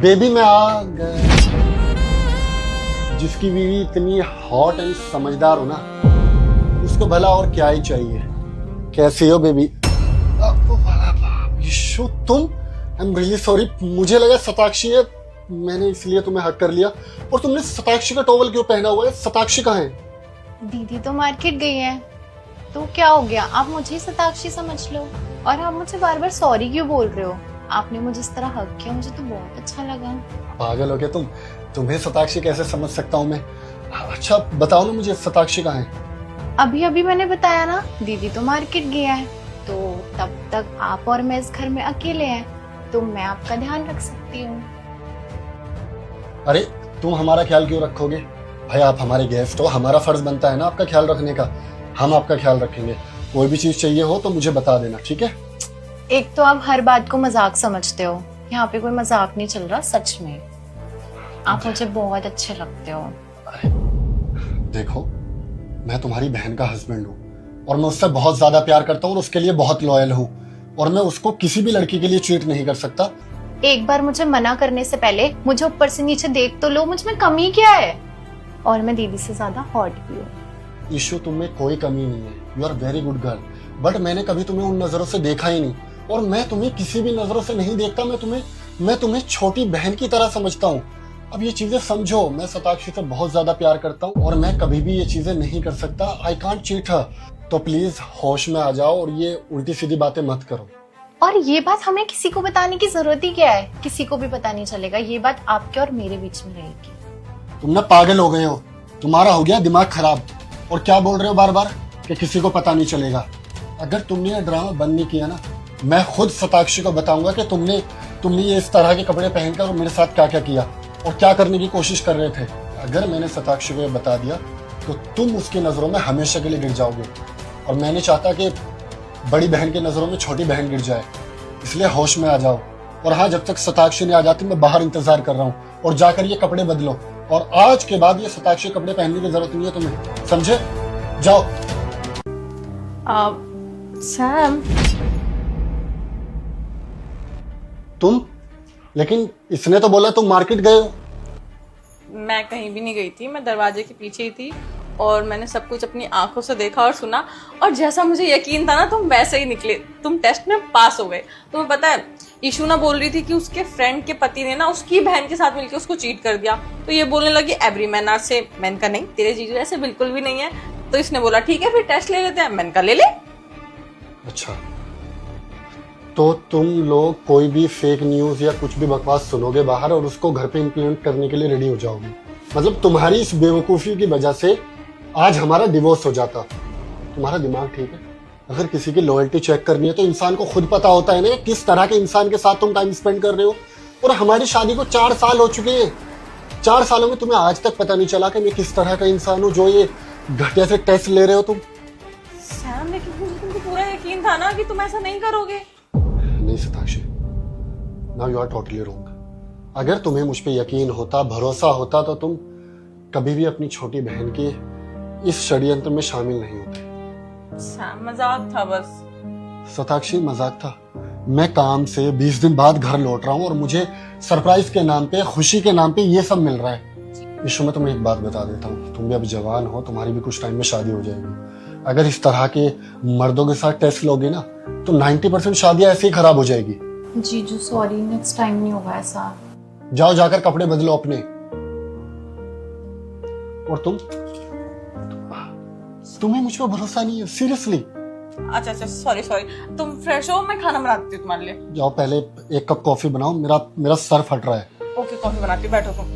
Baby मैं आ गया। जिसकी बीवी इतनी हॉट एंड समझदार हो ना, उसको भला और क्या ही चाहिए। कैसी हो बेबी? यशु तुम, आई एम रियली सॉरी, मुझे लगा शताक्षी है, मैंने इसलिए तुम्हें हक कर लिया। और तुमने शताक्षी का टॉवल क्यों पहना हुआ है? शताक्षी कहाँ है? दीदी तो मार्केट गई है, तो क्या हो गया, आप मुझे ही शताक्षी समझ लो। और आप मुझे बार बार सॉरी क्यों बोल रहे हो? आपने मुझे इस तरह हक किया, मुझे तो बहुत अच्छा लगा। पागल हो गया तुम, तुम्हें शताक्षी कैसे समझ सकता हूँ मैं? अच्छा बताओ ना मुझे, शताक्षी कहाँ है? अभी अभी मैंने बताया ना, दीदी तो मार्केट गया है, तो तब तक आप और मैं इस घर में अकेले हैं, तो मैं आपका ध्यान रख सकती हूँ। अरे तुम हमारा ख्याल क्यों रखोगे भाई? आप हमारे गेस्ट हो, हमारा फर्ज बनता है ना आपका ख्याल रखने का। हम आपका ख्याल रखेंगे। कोई भी चीज चाहिए हो तो मुझे बता देना, ठीक है? एक तो आप हर बात को मजाक समझते हो, यहाँ पे कोई मजाक नहीं चल रहा, सच में आप मुझे बहुत अच्छे लगते हो। देखो, मैं तुम्हारी बहन का हस्बैंड हूँ और मैं उससे बहुत ज्यादा प्यार करता हूँ और उसके लिए बहुत लॉयल हूँ, और मैं उसको किसी भी लड़की के लिए चीट नहीं कर सकता। एक बार मुझे मना करने से पहले मुझे ऊपर से नीचे देख तो लो, मुझ में कमी क्या है? और मैं दीदी से ज्यादा हॉट भी हूँ। इशू, तुम में कोई कमी नहीं है, you are very good girl, but मैंने कभी तुम्हें उन नजरों से देखा ही नहीं, और मैं तुम्हें किसी भी नजरों से नहीं देखता। मैं तुम्हें छोटी बहन की तरह समझता हूँ। अब ये चीजें समझो, मैं शताक्षी से बहुत ज्यादा प्यार करता हूँ और मैं कभी भी ये चीजें नहीं कर सकता। आई कांट चीट हर। तो प्लीज होश में आ जाओ और ये उल्टी सीधी बातें मत करो। और ये बात हमें किसी को बताने की जरूरत ही क्या है? किसी को भी पता नहीं चलेगा, ये बात आपके और मेरे बीच में रहेगी। तुम ना पागल हो गए हो, तुम्हारा हो गया दिमाग खराब। और क्या बोल रहे हो बार बार कि किसी को पता नहीं चलेगा? अगर तुमने ये ड्रामा बंद नहीं किया ना, मैं खुद शताक्षी को बताऊंगा कि तुमने ये इस तरह के कपड़े पहनकर और मेरे साथ क्या क्या किया और क्या करने की कोशिश कर रहे थे। अगर मैंने शताक्षी को ये बता दिया तो तुम उसकी नजरों में हमेशा के लिए गिर जाओगे, और मैं नहीं चाहता कि बड़ी बहन की नजरों में छोटी बहन गिर जाए। इसलिए होश में आ जाओ। और हाँ, जब तक शताक्षी नहीं आ जाती मैं बाहर इंतजार कर रहा हूँ, और जाकर ये कपड़े बदलो। और आज के बाद ये शताक्षी कपड़े पहनने की जरूरत नहीं है तुम्हें, समझे? जाओ। सैम, तुम? लेकिन इसने तो बोला तुम मार्केट गए हो। मैं कहीं भी नहीं गई थी, मैं दरवाजे के पीछे ही थी और मैंने सब कुछ अपनी आंखों से देखा और सुना, और जैसा मुझे यकीन था ना, तुम वैसे ही निकले। तुम टेस्ट में पास हो गए। तुम्हें पता है, ईशू ना बोल रही थी कि उसके फ्रेंड के पति ने ना उसकी बहन के साथ मिलकर उसको चीट कर दिया, तो ये बोलने लगी एवरी मैन आर सेम। मैंने कहा नहीं, तेरे जीजू ऐसे बिल्कुल भी नहीं है। तो इसने बोला ठीक है फिर टेस्ट ले लेते हैं। मैंने कहा ले ले। अच्छा, तो तुम लोग कोई भी फेक न्यूज या कुछ भी बकवास सुनोगे बाहर और उसको घर पे इम्प्लीमेंट करने के लिए रेडी हो जाओगे। मतलब तुम्हारी इस बेवकूफी की वजह से आज हमारा डिवोर्स हो जाता। तुम्हारा दिमाग ठीक है? अगर किसी की लॉयल्टी चेक करनी है तो इंसान को खुद पता होता है ना किस तरह के इंसान के साथ तुम टाइम स्पेंड कर रहे हो। और हमारी शादी को 4 साल हो चुके हैं। 4 सालों में तुम्हें आज तक पता नहीं चला कि मैं किस तरह का इंसान हूँ जो ये घटिया से टेस्ट ले रहे हो तुम। सैम, लेकिन मुझे तुमको पूरा यकीन था ना कि तुम ऐसा नहीं करोगे। नहीं Shatakshi, now you are totally wrong. अगर तुम्हें मुझ पे यकीन होता, भरोसा होता, तो तुम कभी भी अपनी छोटी बहन के इस षड्यंत्र में शामिल नहीं होते। सैम, मजाक था बस। शताक्षी, मजाक था? मैं काम से 20 दिन बाद घर लौट रहा हूँ और मुझे सरप्राइज के नाम पे, खुशी के नाम पे ये सब मिल रहा है। इशू, मैं तुम्हें एक बात बता देता हूँ, तुम भी अब जवान हो, तुम्हारी भी कुछ टाइम में शादी हो जाएगी। अगर इस तरह के मर्दों के साथ टेस्ट लोगे ना तो 90% शादियां ऐसे ही खराब हो जाएगी। जीजू सॉरी, नेक्स्ट टाइम नहीं होगा ऐसा। जाओ, जाकर कपड़े बदलो अपने। और तुम्हें मुझ पर भरोसा नहीं है? सीरियसली? अच्छा, सॉरी। तुम फ्रेश हो, मैं खाना बनाती हूँ तुम्हारे लिए। जाओ, पहले 1 कप कॉफी बनाओ, मेरा सर फट रहा है। ओके, कॉफी बनाती हूँ, बैठो तुम।